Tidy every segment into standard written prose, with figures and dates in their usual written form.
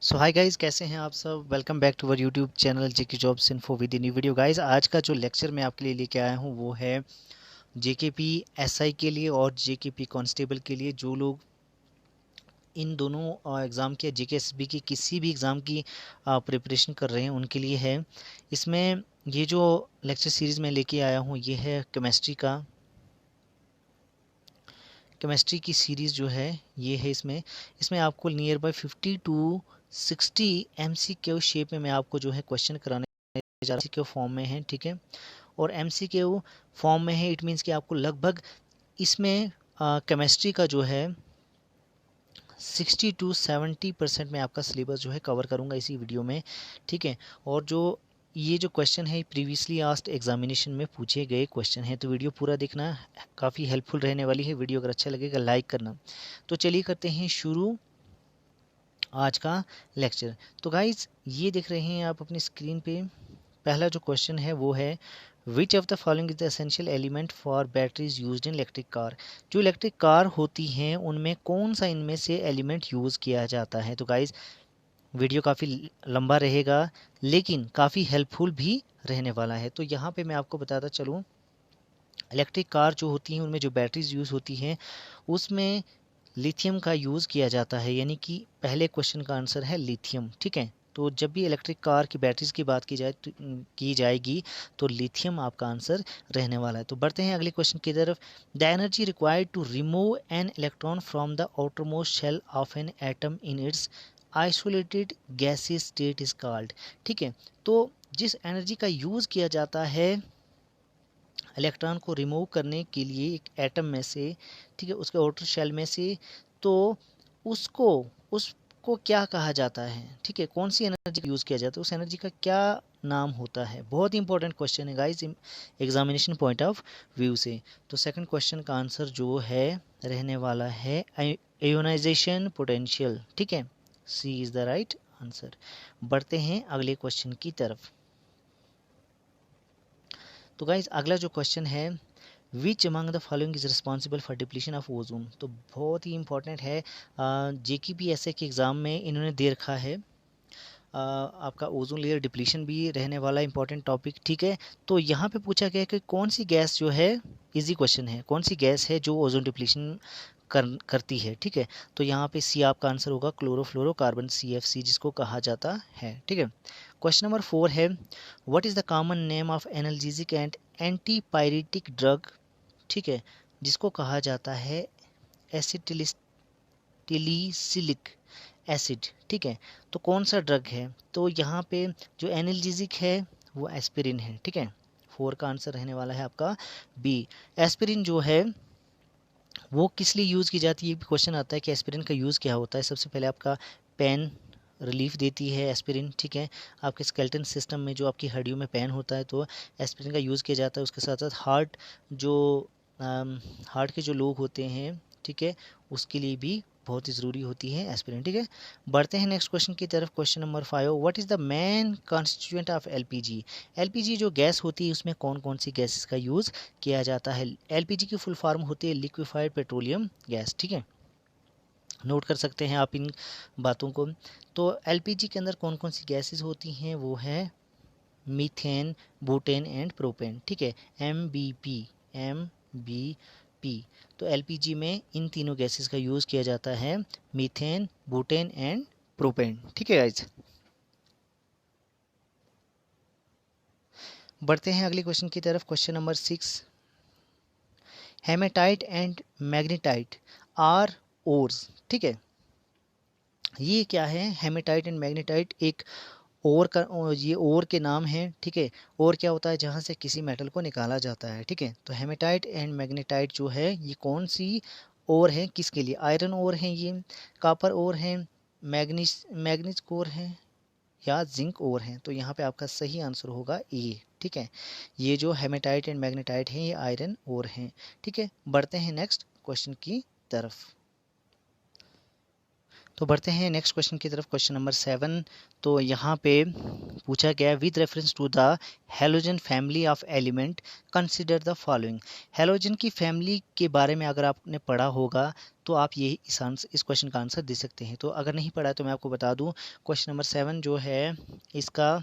सो hi guys, कैसे हैं आप सब। Welcome back to our YouTube channel JK jobs info with new video. Guys, आज का जो लेक्चर मैं आपके लिए लेके आया हूँ वो है जेकेपी एसआई के लिए और जेकेपी कांस्टेबल के लिए। जो लोग इन दोनों एग्ज़ाम के जेके एसबी की किसी भी एग्ज़ाम की प्रिपरेशन कर रहे हैं उनके लिए है। इसमें ये जो लेक्चर सीरीज़ मैं लेके आया हूँ ये है केमिस्ट्री की सीरीज़ जो है ये है। इसमें इसमें आपको near by 50 to 60 MCQ shape में मैं आपको जो है क्वेश्चन कराने जा रहा हूँ। एमसीक्यू फॉर्म में है, ठीक है। और एमसीक्यू फॉर्म में है, इट मीन्स कि आपको लगभग इसमें केमिस्ट्री का जो है 60 टू 70% में आपका सिलेबस जो है कवर करूँगा इसी वीडियो में, ठीक है। और जो ये जो क्वेश्चन है प्रीवियसली आस्क्ड एग्जामिनेशन में पूछे गए क्वेश्चन है, तो वीडियो पूरा देखना, काफ़ी हेल्पफुल रहने वाली है। वीडियो अगर अच्छा लगेगा लाइक करना। तो चलिए करते हैं शुरू आज का लेक्चर। तो गाइज, ये देख रहे हैं आप अपनी स्क्रीन पे। पहला जो क्वेश्चन है वो है which of the following is the essential element for batteries used in electric car. जो इलेक्ट्रिक कार होती हैं उनमें कौन सा इनमें से एलिमेंट यूज़ किया जाता है। तो गाइज, वीडियो काफ़ी लंबा रहेगा लेकिन काफ़ी हेल्पफुल भी रहने वाला है। तो यहाँ पे मैं आपको बताता चलूँ, इलेक्ट्रिक कार जो होती हैं उनमें जो बैटरीज यूज़ होती हैं उसमें लिथियम का यूज़ किया जाता है, यानी कि पहले क्वेश्चन का आंसर है लिथियम, ठीक है। तो जब भी इलेक्ट्रिक कार की बैटरीज की बात की जाएगी तो लिथियम आपका आंसर रहने वाला है। तो बढ़ते हैं अगले क्वेश्चन की तरफ। The energy required to remove an electron from the outermost shell of an atom in its isolated gaseous state is called, ठीक है। तो जिस एनर्जी का यूज़ किया जाता है इलेक्ट्रॉन को रिमूव करने के लिए एक एटम में से, ठीक है, उसके आउटर शेल में से, तो उसको उसको क्या कहा जाता है, ठीक है। कौन सी एनर्जी यूज़ किया जाता है, उस एनर्जी का क्या नाम होता है। बहुत ही इंपॉर्टेंट क्वेश्चन है guys examination point of view से। तो सेकंड क्वेश्चन का आंसर जो है रहने वाला है आयोनाइजेशन पोटेंशियल, ठीक है। सी इज़ द राइट आंसर। बढ़ते हैं अगले क्वेश्चन की तरफ। तो गाइज, अगला जो क्वेश्चन है which among the following is responsible for depletion of ozone. तो बहुत ही इंपॉर्टेंट है। जेकेपीएसए के एग्ज़ाम में इन्होंने दे रखा है आपका ओजोन लेयर डिप्लीशन भी रहने वाला इंपॉर्टेंट टॉपिक, ठीक है। तो यहाँ पे पूछा गया है कि कौन सी गैस जो है, इजी क्वेश्चन है, कौन सी गैस है जो ओजोन डिप्लीशन करती है, ठीक है। तो यहाँ पे सी आपका आंसर होगा क्लोरोफ्लोरोकार्बन, CFC जिसको कहा जाता है, ठीक है। क्वेश्चन नंबर 4 है what is the common name of analgesic and antipyretic drug, ठीक है, जिसको कहा जाता है एसिटिलिसिलिक एसिड, ठीक है। तो कौन सा ड्रग है, तो यहाँ पे जो एनाल्जेसिक है वो एस्पिरिन है, ठीक है। 4 का आंसर रहने वाला है आपका बी। एस्पिरिन जो है वो किस लिए यूज़ की जाती है, क्वेश्चन आता है कि एस्पिरिन का यूज़ क्या होता है। सबसे पहले आपका पेन रिलीफ देती है एस्पिरिन, ठीक है। आपके स्केलेटन सिस्टम में जो आपकी हड्डियों में पेन होता है तो एस्पिरिन का यूज़ किया जाता है। उसके साथ साथ जो हार्ट के जो लोग होते हैं, ठीक है, उसके लिए भी बहुत ही ज़रूरी होती है एस्पिरिन, ठीक है। बढ़ते हैं नेक्स्ट क्वेश्चन की तरफ। Question number 5 what is the main constituent of LPG. LPG जो गैस होती है उसमें कौन कौन सी गैसेस का यूज़ किया जाता है। एलपीजी की फुल फॉर्म होती है लिक्विफाइड पेट्रोलियम गैस, ठीक है। नोट कर सकते हैं आप इन बातों को। तो एलपीजी के अंदर कौन कौन सी गैसेस होती हैं, वो है मीथेन, बुटेन एंड प्रोपेन, ठीक है। M B P. तो एलपीजी में इन तीनों गैसेस का यूज़ किया जाता है, मीथेन, बुटेन एंड प्रोपेन, ठीक है गाइज। बढ़ते हैं अगले क्वेश्चन की तरफ। Question number 6 hematite and magnetite are ores, ठीक है। ये क्या है, हेमेटाइट एंड मैग्नेटाइट एक ओर का, ये ओर के नाम हैं, ठीक है। ओर क्या होता है, जहाँ से किसी मेटल को निकाला जाता है, ठीक है। तो हेमेटाइट एंड मैग्नेटाइट जो है ये कौन सी ओर है, किसके लिए। आयरन ओर है ये, कापर ओर है, मैग्नीज ओर है या जिंक ओर है। तो यहाँ पे आपका सही आंसर होगा ए, ठीक है। ये जो हेमेटाइट एंड मैग्नेटाइट है ये आयरन ओर हैं, ठीक है। बढ़ते हैं नेक्स्ट क्वेश्चन की तरफ। तो बढ़ते हैं नेक्स्ट क्वेश्चन की तरफ, क्वेश्चन नंबर 7। तो यहाँ पे पूछा गया with reference to the halogen family of element consider the following. Halogen की फैमिली के बारे में अगर आपने पढ़ा होगा तो आप ये इस क्वेश्चन का आंसर दे सकते हैं। तो अगर नहीं पढ़ा तो मैं आपको बता दूं, क्वेश्चन नंबर 7 जो है इसका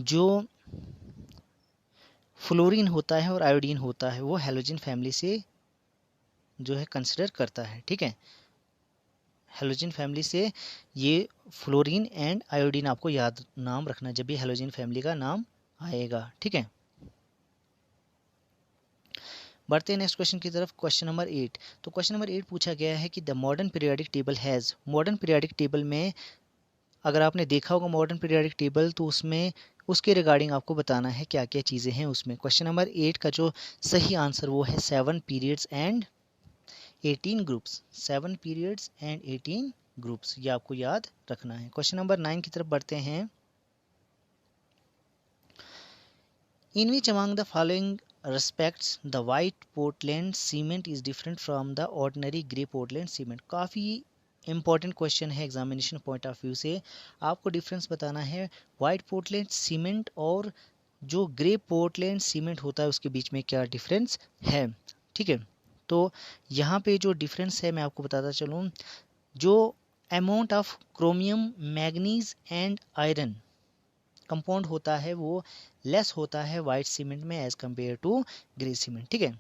जो फ्लोरीन होता है और आयोडीन होता है वो हेलोजन फैमिली से जो है कंसिडर करता है। ठीक है, हेलोजन फैमिली से ये फ्लोरीन एंड आयोडीन आपको याद नाम रखना जब भी हेलोजन फैमिली का नाम आएगा। ठीक है, बढ़ते हैं नेक्स्ट क्वेश्चन की तरफ, क्वेश्चन नंबर 8। तो क्वेश्चन नंबर 8 पूछा गया है कि the modern periodic table has, modern periodic table में अगर आपने देखा होगा मॉडर्न पीरियोडिक टेबल तो उसमें उसके रिगार्डिंग आपको बताना है क्या क्या चीज़ें हैं उसमें। क्वेश्चन नंबर 8 का जो सही आंसर वो है 7 periods and 18 groups, 7 periods and 18 groups, ये आपको याद रखना है। क्वेश्चन नंबर 9 की तरफ बढ़ते हैं। In which among the following respects the white Portland cement is different from the ordinary grey Portland cement। काफ़ी इंपॉर्टेंट क्वेश्चन है एग्जामिनेशन पॉइंट ऑफ व्यू से, आपको डिफरेंस बताना है वाइट पोर्टलैंड सीमेंट और जो ग्रे पोर्टलैंड सीमेंट होता है उसके बीच में क्या डिफरेंस है। ठीक है, तो यहाँ पे जो डिफरेंस है मैं आपको बताता चलूँ, जो amount of chromium manganese and iron compound होता है वो लेस होता है वाइट सीमेंट में as compare to grey cement. ठीक है,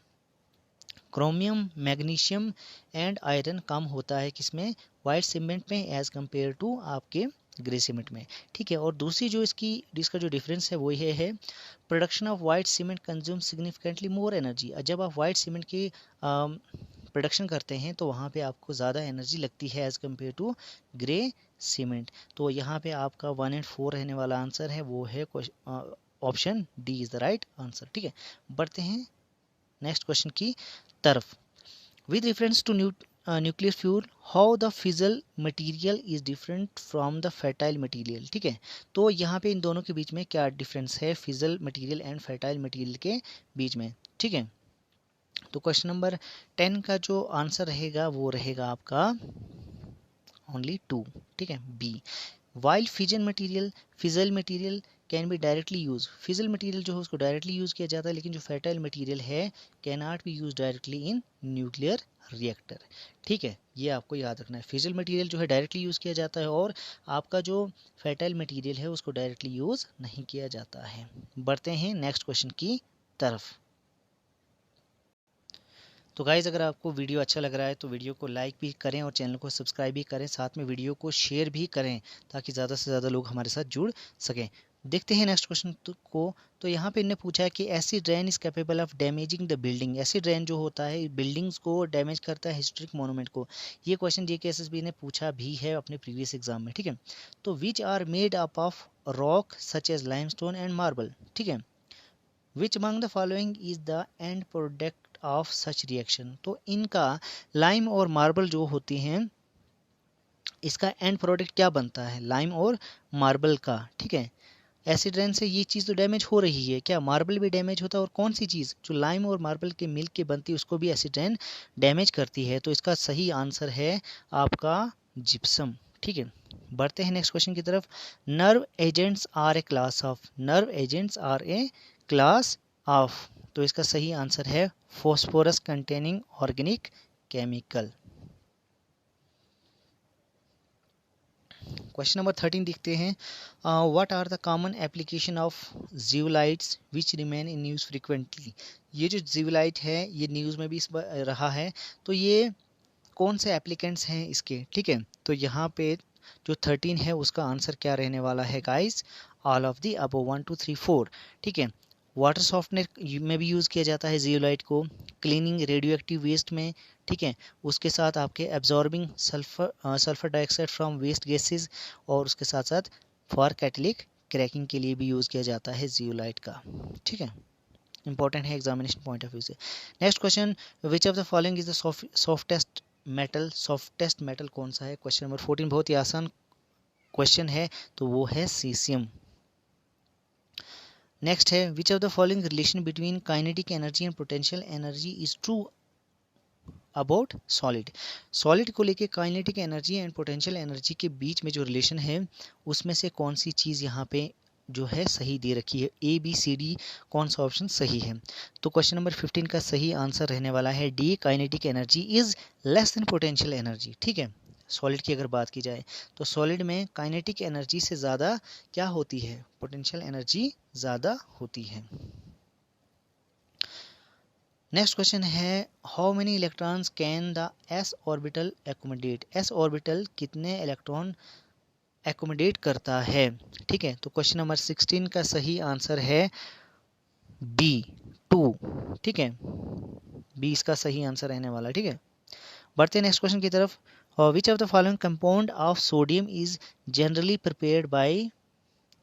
क्रोमियम मैग्नीशियम एंड आयरन कम होता है किसमें, वाइट सीमेंट में एज कंपेयर टू आपके ग्रे सीमेंट में। ठीक है, और दूसरी जो इसका जो डिफरेंस है वो ये है production of white cement consume significantly more energy. जब आप वाइट सीमेंट की प्रोडक्शन करते हैं तो वहाँ पे आपको ज़्यादा एनर्जी लगती है as compare to grey cement. तो यहाँ पे आपका 1 and 4 रहने वाला आंसर है वो है option D is the right answer. ठीक है, बढ़ते हैं नेक्स्ट क्वेश्चन की तरफ। With reference to nuclear fuel how the fissile material is different from the fertile material. ठीक है, तो यहाँ पे इन दोनों के बीच में क्या डिफरेंस है fizzle material and fertile material के बीच में। ठीक है, तो क्वेश्चन नंबर 10 का जो आंसर रहेगा वो रहेगा आपका ओनली 2। ठीक है, B. While fission material fissile material can be directly use, fissile material जो है उसको डायरेक्टली यूज़ किया जाता है, लेकिन जो फर्टाइल मटेरियल है can not be use directly in nuclear reactor. ठीक है, ये आपको याद रखना है, फिजल मटेरियल जो है डायरेक्टली यूज़ किया जाता है और आपका जो फर्टाइल मटेरियल है उसको डायरेक्टली यूज़ नहीं किया जाता है। बढ़ते हैं नेक्स्ट क्वेश्चन की तरफ। तो गाइज़ अगर आपको वीडियो अच्छा लग रहा है तो वीडियो को लाइक भी करें और चैनल को सब्सक्राइब भी करें, साथ में वीडियो को शेयर भी करें ताकि ज़्यादा से ज़्यादा लोग हमारे साथ जुड़ सकें। देखते हैं नेक्स्ट क्वेश्चन को। तो यहाँ पे इन्हें पूछा है कि acid rain is capable of damaging the building. Acid rain जो होता है बिल्डिंग्स को डैमेज करता है, हिस्टोरिक मोनूमेंट को। ये क्वेश्चन JKSSB ने पूछा भी है अपने प्रीवियस एग्जाम में। ठीक है, तो which are made up of rock such as limestone and marble. ठीक है, which among the following is the end product of such reaction. तो इनका लाइम और मार्बल जो होती हैं इसका एंड प्रोडक्ट क्या बनता है, लाइम और मार्बल का। ठीक है, एसिड रेन से ये चीज़ तो डैमेज हो रही है, क्या मार्बल भी डैमेज होता है, और कौन सी चीज़ जो लाइम और मार्बल के मिल के बनती है उसको भी एसिड रेन डैमेज करती है। तो इसका सही आंसर है आपका जिप्सम। ठीक है, बढ़ते हैं नेक्स्ट क्वेश्चन की तरफ। Nerve agents are a class of, nerve agents are a class of, तो इसका सही आंसर है phosphorus containing organic chemical. Question number 13 देखते हैं। What are the common application of zeolites which remain in news frequently. ये जो zeolite है ये न्यूज़ में भी इस बार रहा है, तो ये कौन से एप्लीकेंट्स हैं इसके। ठीक है, तो यहाँ पे जो 13 है उसका आंसर क्या रहने वाला है guys, all of the above 1 2 3 4। ठीक है, वाटर सॉफ्टनर में भी यूज़ किया जाता है जियोलाइट को, क्लीनिंग रेडियो एक्टिव वेस्ट में। ठीक है, उसके साथ आपके absorbing sulphur dioxide from waste gases, और उसके साथ साथ फॉर कैटलिक क्रैकिंग के लिए भी यूज़ किया जाता है जियोलाइट का। ठीक है, इंपॉर्टेंट है एग्जामिनेशन पॉइंट ऑफ व्यू से। Next question, which of the following is the softest metal, softest metal कौन सा है। क्वेश्चन नंबर 14 बहुत ही आसान क्वेश्चन है, तो वो है सीसियम। नेक्स्ट है, which of the following relation between kinetic energy and potential energy is true about solid. Solid को लेके kinetic energy and potential energy के बीच में जो रिलेशन है उसमें से कौन सी चीज़ यहाँ पे जो है सही दे रखी है, ए बी सी डी कौन सा ऑप्शन सही है। तो क्वेश्चन नंबर 15 का सही आंसर रहने वाला है D, kinetic energy is less than potential energy. ठीक है, सॉलिड की अगर बात की जाए तो सॉलिड में काइनेटिक एनर्जी से ज़्यादा क्या होती है, पोटेंशियल एनर्जी ज़्यादा होती है। नेक्स्ट क्वेश्चन है how many electrons can the S orbital accommodate. S orbital कितने इलेक्ट्रॉन एकोमोडेट करता है। ठीक है, तो क्वेश्चन नंबर 16 का सही आंसर है बी 2। ठीक है, बी इसका सही आंसर रहने वाला है। ठीक है, बढ़ते हैं नेक्स्ट क्वेश्चन की तरफ। Which of the following compound of sodium is generally prepared by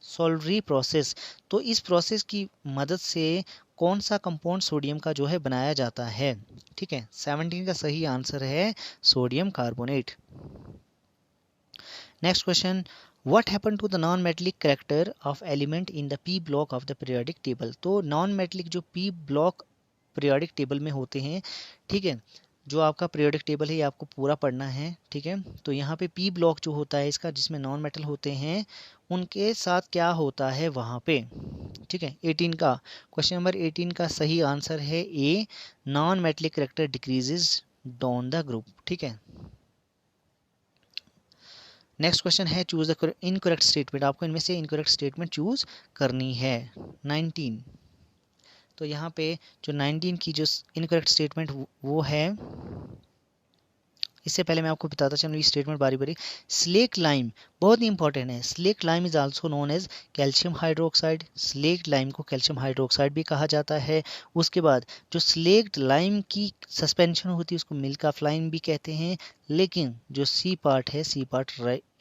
Solvay process. तो इस प्रोसेस की मदद से कौन सा कंपाउंड सोडियम का जो है बनाया जाता है। ठीक है, 17 का सही आंसर है sodium carbonate. Next question what happen to the non metallic character of element in the P block of the periodic table. तो नॉन मेटेलिक जो पी ब्लॉक पीरियोडिक टेबल में होते हैं, ठीक है, जो आपका पीरियोडिक टेबल है ये आपको पूरा पढ़ना है। ठीक है, तो यहाँ पे पी ब्लॉक जो होता है इसका, जिसमें नॉन मेटल होते हैं, उनके साथ क्या होता है वहाँ पे। ठीक है, 18 का क्वेश्चन नंबर 18 का सही आंसर है A, non metallic character decreases down the group. ठीक है, नेक्स्ट क्वेश्चन है चूज द इनकरेक्ट स्टेटमेंट। आपको इनमें से इनकरेक्ट स्टेटमेंट चूज करनी है। 19, तो यहाँ पे जो 19 की जो इनकरेक्ट स्टेटमेंट वो है, इससे पहले मैं आपको बताता चलूँ ये स्टेटमेंट बारी बारी। स्लेक्ट लाइम बहुत ही इंपॉर्टेंट है। Slaked lime is also known as calcium hydroxide. Slaked lime को कैल्शियम हाइड्रोक्साइड भी कहा जाता है। उसके बाद जो स्लेक्ट लाइम की सस्पेंशन होती है उसको मिल्क ऑफ लाइम भी कहते हैं। लेकिन जो सी पार्ट है, सी पार्ट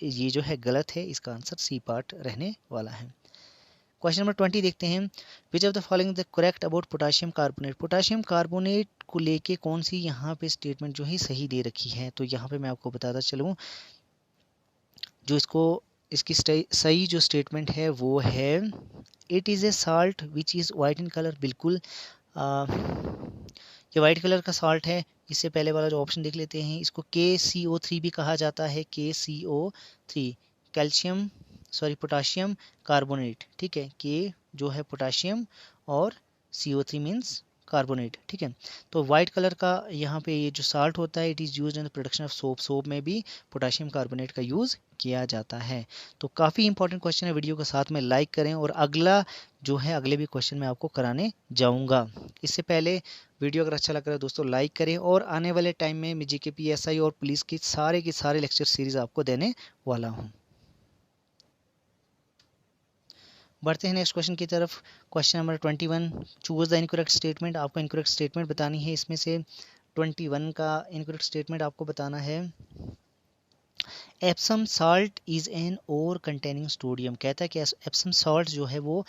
ये जो है गलत है, इसका आंसर सी पार्ट रहने वाला है। क्वेश्चन नंबर 20 देखते हैं। Which of the following the correct about potassium carbonate. Potassium carbonate को लेके कौन सी यहाँ पे स्टेटमेंट जो है सही दे रखी है। तो यहाँ पे मैं आपको बताता चलूँ, जो इसकी सही जो स्टेटमेंट है वो है it is a salt which is white in colour. बिल्कुल ये वाइट कलर का साल्ट है। इससे पहले वाला जो ऑप्शन देख लेते हैं, इसको KCO3 भी कहा जाता है। KCO3 calcium potassium carbonate. ठीक है, के जो है पोटाशियम और CO3 मीन्स कार्बोनेट। ठीक है, तो वाइट कलर का यहाँ पे ये जो साल्ट होता है, it is used in the production of soap. Soap में भी पोटाशियम कार्बोनेट का यूज़ किया जाता है। तो काफ़ी इंपॉर्टेंट क्वेश्चन है, वीडियो को साथ में लाइक करें। और अगला जो है अगले भी क्वेश्चन मैं आपको कराने जाऊँगा। इससे पहले वीडियो अगर अच्छा लग रहा है दोस्तों लाइक करें। और आने वाले टाइम में मैं GK PSI और पुलिस की सारे लेक्चर सीरीज़ आपको देने वाला हूँ। बढ़ते हैं नेक्स्ट क्वेश्चन की तरफ। Question number 21 choose the incorrect statement. आपको इनकरेक्ट स्टेटमेंट बतानी है। इसमें से 21 का इनकरेक्ट स्टेटमेंट आपको बताना है। Epsom salt is an ore containing sodium. कहता है कि एप्सम साल्ट जो है वो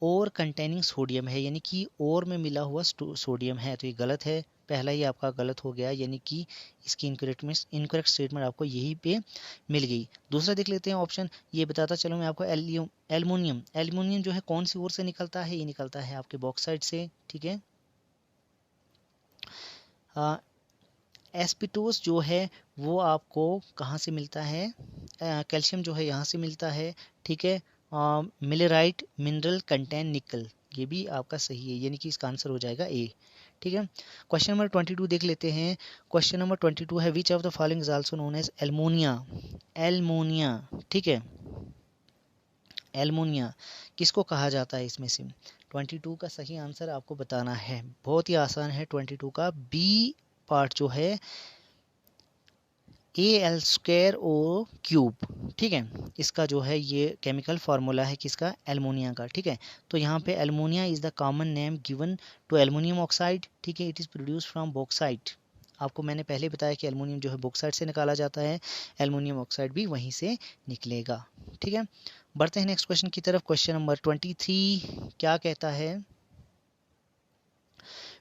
ओर कंटेनिंग सोडियम है, यानी कि ओर में मिला हुआ सोडियम है। तो ये गलत है, पहला ही आपका गलत हो गया, यानी कि इसकी इनकरेक्ट स्टेटमेंट आपको यहीं पे मिल गई। दूसरा देख लेते हैं ऑप्शन। ये बताता चलो मैं आपको, एल्युमिनियम जो है कौन सी ओर से निकलता है, ये निकलता है आपके बॉक्साइट से। ठीक है, एस्पिटोस जो है वो आपको कहाँ से मिलता है, कैल्शियम जो है यहाँ से मिलता है। ठीक है, मिलेराइट मिनरल कंटेन निकल, ये भी आपका सही है, यानी कि इसका आंसर हो जाएगा ए। ठीक है, क्वेश्चन नंबर 22 देख लेते हैं। क्वेश्चन नंबर 22 है which of the following is also known as alumina. ठीक है, एल्मोनिया किसको कहा जाता है इसमें से। 22 का सही आंसर आपको बताना है, बहुत ही आसान है। 22 का बी पार्ट जो है Al2O3। ठीक है, इसका जो है ये केमिकल फार्मूला है किसका, एल्मोनिया का। ठीक है, तो यहाँ पे alumina is the common name given to aluminium oxide. ठीक है, it is produce from bauxite. आपको मैंने पहले बताया कि एल्युमिनियम जो है बॉक्साइट से निकाला जाता है, एल्युमिनियम ऑक्साइड भी वहीं से निकलेगा। ठीक है, बढ़ते हैं नेक्स्ट क्वेश्चन की तरफ। क्वेश्चन नंबर 23 क्या कहता है,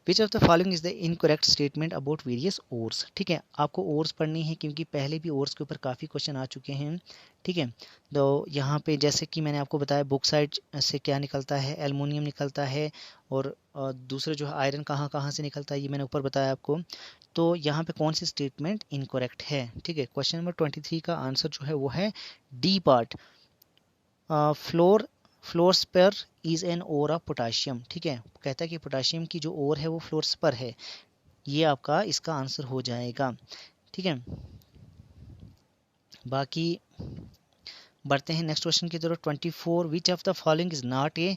which of the following is the incorrect statement about various ores. ठीक है, आपको ओर्स पढ़नी है क्योंकि पहले भी ओर्स के ऊपर काफ़ी क्वेश्चन आ चुके हैं। ठीक है, तो यहाँ पे जैसे कि मैंने आपको बताया बॉक्साइट से क्या निकलता है, एल्युमिनियम निकलता है। और दूसरे जो है आयरन कहाँ कहाँ से निकलता है, ये मैंने ऊपर बताया आपको। तो यहाँ पे कौन सी स्टेटमेंट इनकरेक्ट है, ठीक है। क्वेश्चन नंबर 23 का आंसर जो है वो है D part, fluorspar is an ore of potassium, ठीक है। कहता है कि पोटाशियम की जो ओर है वो फ्लोरस्पर है, ये आपका इसका आंसर हो जाएगा, ठीक है। बाकी बढ़ते हैं नेक्स्ट क्वेश्चन की तरफ। 24 विच of the following is not a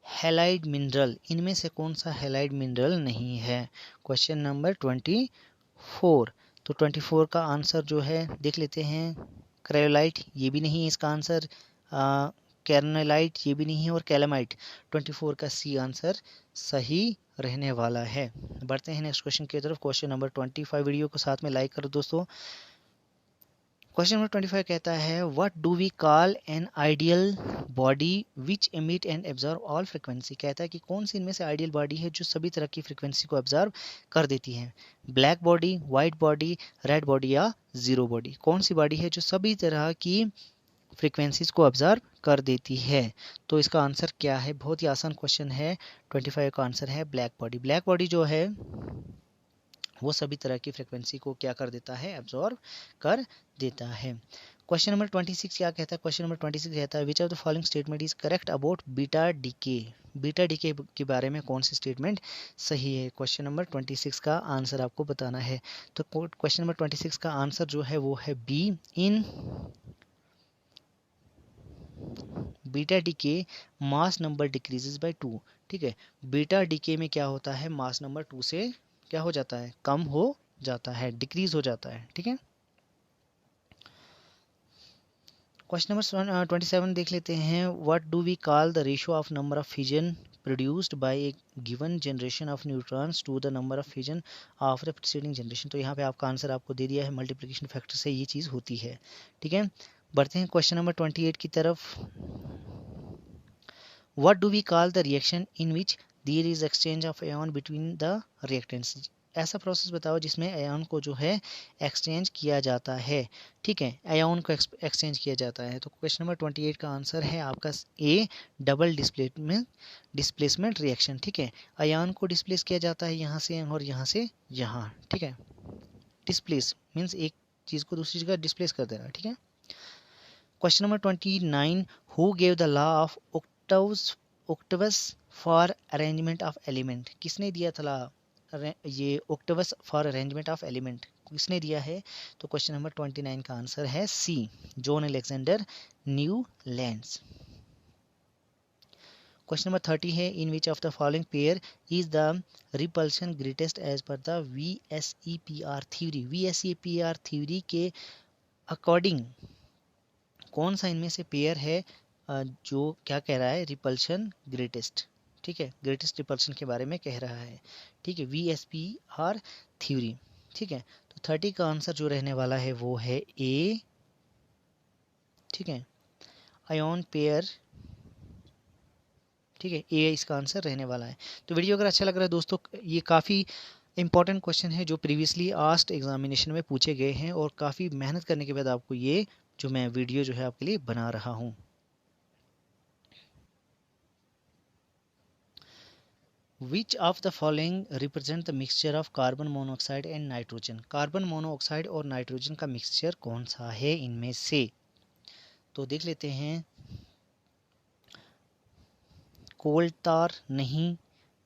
halide mineral, इनमें से कौन सा हैलाइड मिनरल नहीं है, क्वेश्चन नंबर 24। तो 24 का आंसर जो है देख लेते हैं। क्रायोलाइट ये भी नहीं है इसका आंसर, कैरनालाइट ये भी नहीं है, और कैलामाइट 24 का सी आंसर सही रहने वाला है। बढ़ते हैं नेक्स्ट क्वेश्चन की तरफ। क्वेश्चन नंबर 25, वीडियो को साथ में लाइक करो दोस्तों। क्वेश्चन नंबर 25 कहता है what do we call an ideal body which emit and absorb all frequency, कहता है कि कौन सी इनमें से आइडियल बॉडी है जो सभी तरह की फ्रिक्वेंसी को एब्जॉर्ब कर देती है। Black body, white body, red body या जीरो बॉडी, कौन सी बॉडी है जो सभी तरह की फ्रिक्वेंसीज को ऑब्जर्व कर देती है। तो इसका आंसर क्या है, बहुत ही आसान क्वेश्चन है। 25 का आंसर है ब्लैक बॉडी। ब्लैक बॉडी जो है वो सभी तरह की फ्रिक्वेंसी को क्या कर देता है, एब्जॉर्व कर देता है। क्वेश्चन नंबर 26 क्या कहता है, क्वेश्चन नंबर 26 कहता है which of the following statement is correct about beta decay, beta decay के बारे में कौन सी स्टेटमेंट सही है। क्वेश्चन नंबर 26 का आंसर आपको बताना है। तो क्वेश्चन नंबर 26 का आंसर जो है वो है B, in beta decay mass number decreases by 2, ठीक है। बीटा डीके में क्या होता है, मास नंबर 2 से क्या हो जाता है, कम हो जाता है, डिक्रीज हो जाता है, ठीक है। क्वेश्चन नंबर 27 देख लेते हैं। What do we call the ratio of number of fission produced by a given generation of neutrons to the number of fission of the preceding generation. तो यहाँ पे आपका आंसर आपको दे दिया है, मल्टीप्लिकेशन फैक्टर से ये चीज़ होती है, ठीक है। बढ़ते हैं क्वेश्चन नंबर 28 की तरफ। What do we call the reaction in which there is exchange of ion between the reactants? ऐसा प्रोसेस बताओ जिसमें आयन को जो है एक्सचेंज किया जाता है, ठीक है, आयन को एक्सचेंज किया जाता है। तो क्वेश्चन नंबर 28 का आंसर है आपका ए, डबल डिस्प्लेसमेंट रिएक्शन, ठीक है। आयन को डिस्प्लेस किया जाता है यहाँ से और यहाँ से यहाँ, ठीक है। डिस्प्लेस मीन्स एक चीज़ को दूसरी जगह डिस्प्लेस कर देना, ठीक है। Question number 29 who gave the law of octaves for arrangement of element, किसने दिया था ये octaves for arrangement of element, किसने दिया है। तो क्वेश्चन नंबर 29 का आंसर है C, John Alexander Newlands. Question number 30 है in which of the following pair is the repulsion greatest as per the VSEPR theory, VSEPR theory के according कौन सा इनमें से पेयर है जो क्या कह रहा है, रिपल्शन ग्रेटेस्ट, ठीक है, ग्रेटेस्ट रिपल्शन के बारे में कह रहा है, ठीक है, VSEPR थ्योरी, ठीक है। तो 30 का आंसर जो रहने वाला है वो है ए, ठीक है, आयन पेयर, ठीक है, ए इसका आंसर रहने वाला है। तो वीडियो अगर अच्छा लग रहा है दोस्तों, ये काफ़ी इंपॉर्टेंट क्वेश्चन है जो प्रीवियसली आस्क्ड एग्जामिनेशन में पूछे गए हैं, और काफ़ी मेहनत करने के बाद आपको ये जो मैं वीडियो जो है आपके लिए बना रहा हूँ। Which of the following represent the mixture of carbon monoxide and nitrogen, carbon monoxide और नाइट्रोजन का मिक्सचर कौन सा है इनमें से। तो देख लेते हैं। कोल तार नहीं,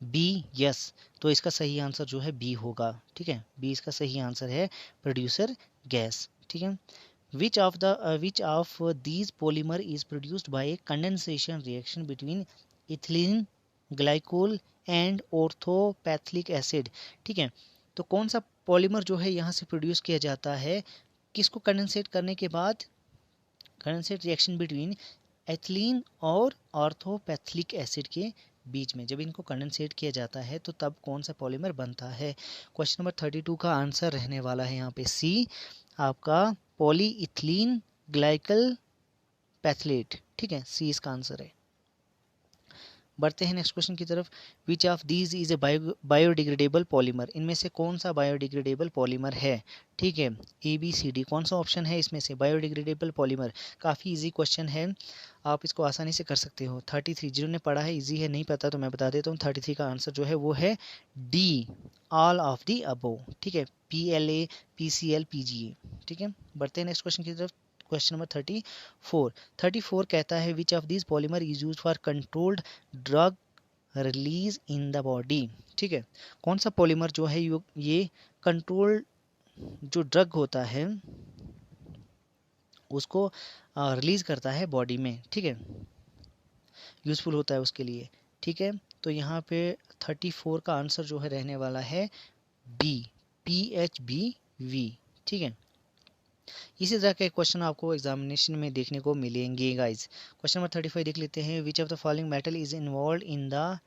बी यस, तो इसका सही आंसर जो है बी होगा, ठीक है, बी इसका सही आंसर है, प्रोड्यूसर गैस, ठीक है। which of these polymer is produced by a condensation reaction between ethylene glycol and orthophthalic acid, ठीक है। तो कौन सा पॉलीमर जो है यहाँ से प्रोड्यूस किया जाता है, किसको कंडेंसेट करने के बाद, कंडेंसेट रिएक्शन बिटवीन एथिलीन और ऑर्थोपैथिक एसिड के बीच में, जब इनको कंडेंसेट किया जाता है तो तब कौन सा पॉलीमर बनता है। क्वेश्चन नंबर 32 का आंसर रहने वाला है यहाँ पे सी, आपका पॉलीइथिलीन ग्लाइकल पैथलेट, ठीक है, सी इसका आंसर है। बढ़ते हैं नेक्स्ट क्वेश्चन की तरफ। Which of these is a biodegradable polymer, इनमें से कौन सा बायोडिग्रेडेबल पॉलीमर है, ठीक है, ABCD कौन सा ऑप्शन है इसमें से बायोडिग्रेडेबल पॉलीमर। काफ़ी इजी क्वेश्चन है, आप इसको आसानी से कर सकते हो। 33 जिन्होंने पढ़ा है इजी है, नहीं पता तो मैं बता देता हूँ। 33 का आंसर जो है वो है D, all of the above. ठीक है, PLA PCL PGA। ठीक है, बढ़ते हैं नेक्स्ट क्वेश्चन की तरफ। क्वेश्चन नंबर 34 कहता है which of this polymer is use for controlled drug release in the body. ठीक है, कौन सा पॉलीमर जो है ये कंट्रोल जो ड्रग होता है उसको रिलीज करता है बॉडी में। ठीक है, यूजफुल होता है उसके लिए। ठीक है, तो यहाँ पे 34 का आंसर जो है रहने वाला है बी, PHBV। ठीक है, इसी तरह के क्वेश्चन आपको एग्जामिनेशन में देखने को मिलेंगे गाइज। क्वेश्चन नंबर 35 देख लेते हैं। Which of the following metal is involved in the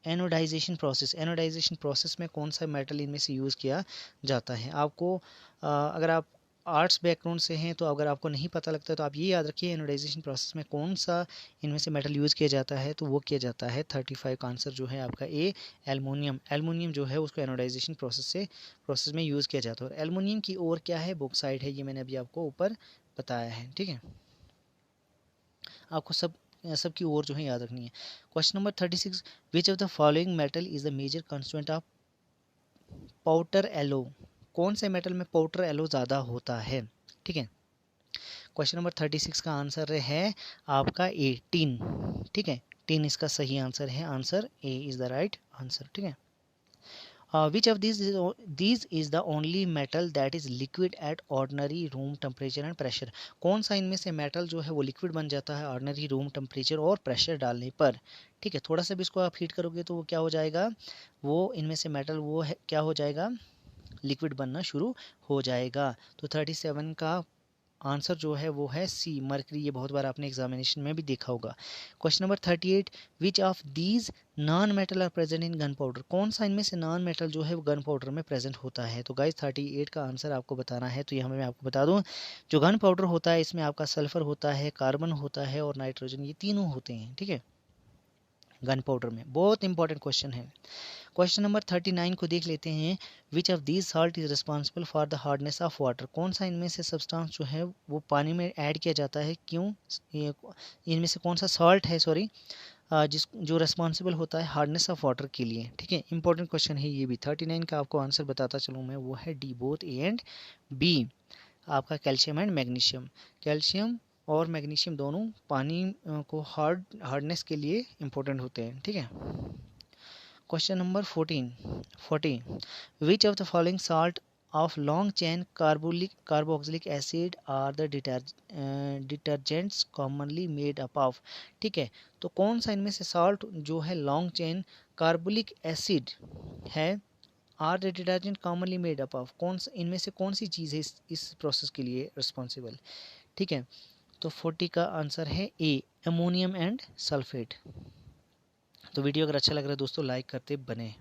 anodization process. Anodization process में कौन सा मेटल इनमें से यूज़ किया जाता है। आपको अगर आप आर्ट्स बैकग्राउंड से हैं तो अगर आपको नहीं पता लगता तो आप ये याद रखिए एनोडाइजेशन प्रोसेस में कौन सा इनमें से मेटल यूज़ किया जाता है, तो वो किया जाता है 35 का आंसर जो है आपका ए, एल्युमिनियम। एल्युमिनियम जो है उसको एनोडाइजेशन प्रोसेस में यूज़ किया जाता है। और एल्युमिनियम की और क्या है, बॉक्साइट है, ये मैंने अभी आपको ऊपर बताया है। ठीक है, आपको सब की ओर जो है याद रखनी है। Question number 36 which of the following metal is the major constituent of powder alloy. कौन से मेटल में पाउडर एलो ज़्यादा होता है। ठीक है, क्वेश्चन नंबर 36 का आंसर है आपका ए, टिन। ठीक है, टिन इसका सही आंसर है, answer A is the right answer. ठीक है, which of these is the only metal that is liquid at ordinary room temperature and pressure। कौन सा इनमें से मेटल जो है वो लिक्विड बन जाता है ऑर्डिनरी रूम टेम्परेचर और प्रेशर डालने पर। ठीक है, थोड़ा सा भी इसको आप हीट करोगे तो वो क्या हो जाएगा, वो इनमें से मेटल वो है क्या हो जाएगा, लिक्विड बनना शुरू हो जाएगा। तो 37 का आंसर जो है वो है सी, मरकरी। ये बहुत बार आपने एग्जामिनेशन में भी देखा होगा। Question number 38 which of these non metal are present in gun powder. कौन सा इनमें से नॉन मेटल जो है वो गन पाउडर में प्रेजेंट होता है। तो गाइस 38 का आंसर आपको बताना है। तो यहाँ मैं आपको बता दूं, जो गन पाउडर होता है इसमें आपका सल्फर होता है, कार्बन होता है और नाइट्रोजन, ये तीनों होते हैं। ठीक है, गन पाउडर में। बहुत इंपॉर्टेंट क्वेश्चन है। क्वेश्चन नंबर 39 को देख लेते हैं। Which of these salt is responsible for the hardness of water. कौन सा इनमें से सब्सटेंस जो है वो पानी में ऐड किया जाता है, क्यों, इनमें से कौन सा सॉल्ट है सॉरी जिस जो रिस्पॉन्सिबल होता है हार्डनेस ऑफ वाटर के लिए। ठीक है, इंपॉर्टेंट क्वेश्चन है ये भी। 39 का आपको आंसर बताता चलूँ मैं, वो है D, both A and B, आपका कैल्शियम एंड मैग्नीशियम। कैल्शियम और मैग्नीशियम दोनों पानी को हार्डनेस के लिए इंपॉर्टेंट होते हैं। ठीक है, question number 40 which of the following salt of long chain carboxylic acid are the detergents commonly made up of. ठीक है, तो कौन सा इनमें से सॉल्ट जो है लॉन्ग चेन कार्बोलिक एसिड है, are the detergent commonly made up of, कौन सा इनमें से कौन सी चीज़ है इस प्रोसेस के लिए रिस्पॉन्सिबल। ठीक है, तो 40 का आंसर है ए, अमोनियम एंड सल्फेट। तो वीडियो अगर अच्छा लग रहा है दोस्तों लाइक करते बने।